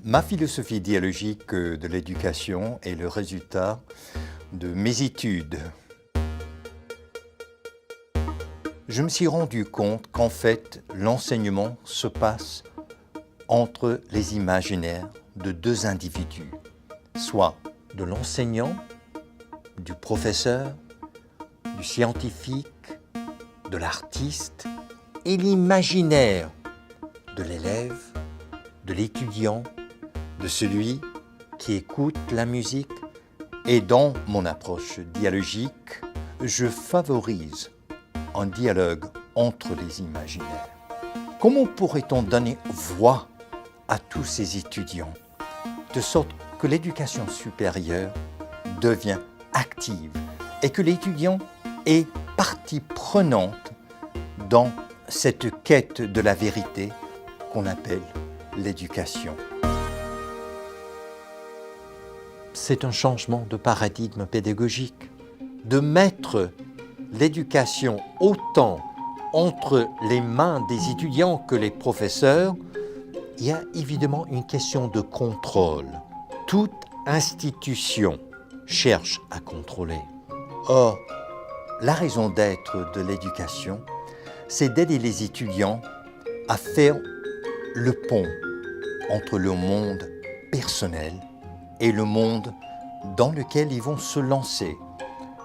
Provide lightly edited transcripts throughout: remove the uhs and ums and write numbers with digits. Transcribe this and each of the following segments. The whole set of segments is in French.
Ma philosophie dialogique de l'éducation est le résultat de mes études. Je me suis rendu compte qu'en fait, l'enseignement se passe entre les imaginaires de deux individus, soit de l'enseignant, du professeur, du scientifique, de l'artiste, et l'imaginaire de l'élève, de l'étudiant, de celui qui écoute la musique. Et dans mon approche dialogique, je favorise un dialogue entre les imaginaires. Comment pourrait-on donner voix à tous ces étudiants, de sorte que l'éducation supérieure devient active et que l'étudiant est partie prenante dans cette quête de la vérité qu'on appelle l'éducation. C'est un changement de paradigme pédagogique, de mettre l'éducation autant entre les mains des étudiants que les professeurs. Il y a évidemment une question de contrôle. Toute institution cherche à contrôler. Or, la raison d'être de l'éducation, c'est d'aider les étudiants à faire le pont entre le monde personnel et le monde dans lequel ils vont se lancer.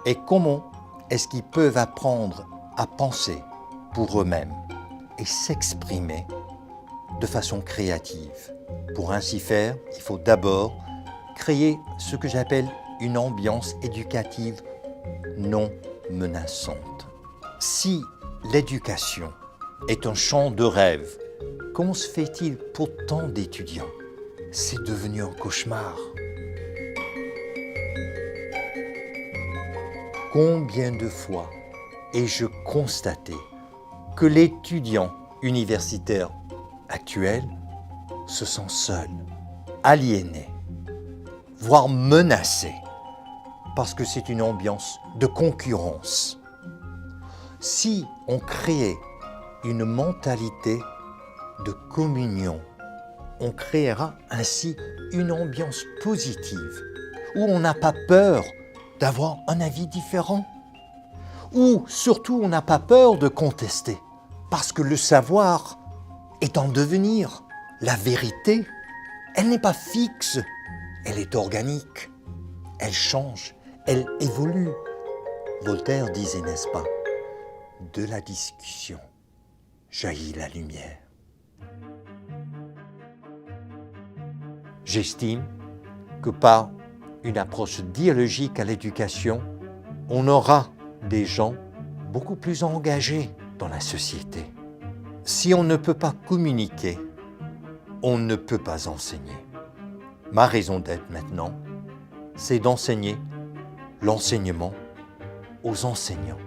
Et comment est-ce qu'ils peuvent apprendre à penser pour eux-mêmes et s'exprimer de façon créative. Pour ainsi faire, il faut d'abord créer ce que j'appelle une ambiance éducative non menaçante. Si l'éducation est un champ de rêve, comment se fait-il pour tant d'étudiants? C'est devenu un cauchemar. Combien de fois ai-je constaté que l'étudiant universitaire actuel se sent seul, aliéné, voire menacé, parce que c'est une ambiance de concurrence. Si on créait une mentalité de communion, on créera ainsi une ambiance positive, où on n'a pas peur d'avoir un avis différent, où surtout on n'a pas peur de contester, parce que le savoir est en devenir. La vérité, elle n'est pas fixe, elle est organique, elle change, elle évolue. Voltaire disait, n'est-ce pas, de la discussion jaillit la lumière. J'estime que par une approche dialogique à l'éducation, on aura des gens beaucoup plus engagés dans la société. Si on ne peut pas communiquer, on ne peut pas enseigner. Ma raison d'être maintenant, c'est d'enseigner l'enseignement aux enseignants.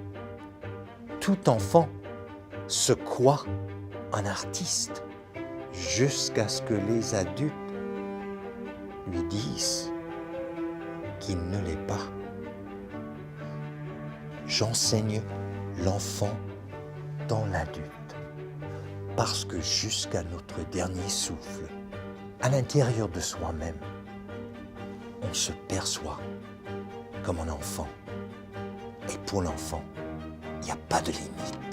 Tout enfant se croit un artiste jusqu'à ce que les adultes lui disent qu'il ne l'est pas. J'enseigne l'enfant dans l'adulte, parce que jusqu'à notre dernier souffle, à l'intérieur de soi-même, on se perçoit comme un enfant. Et pour l'enfant, il n'y a pas de limite.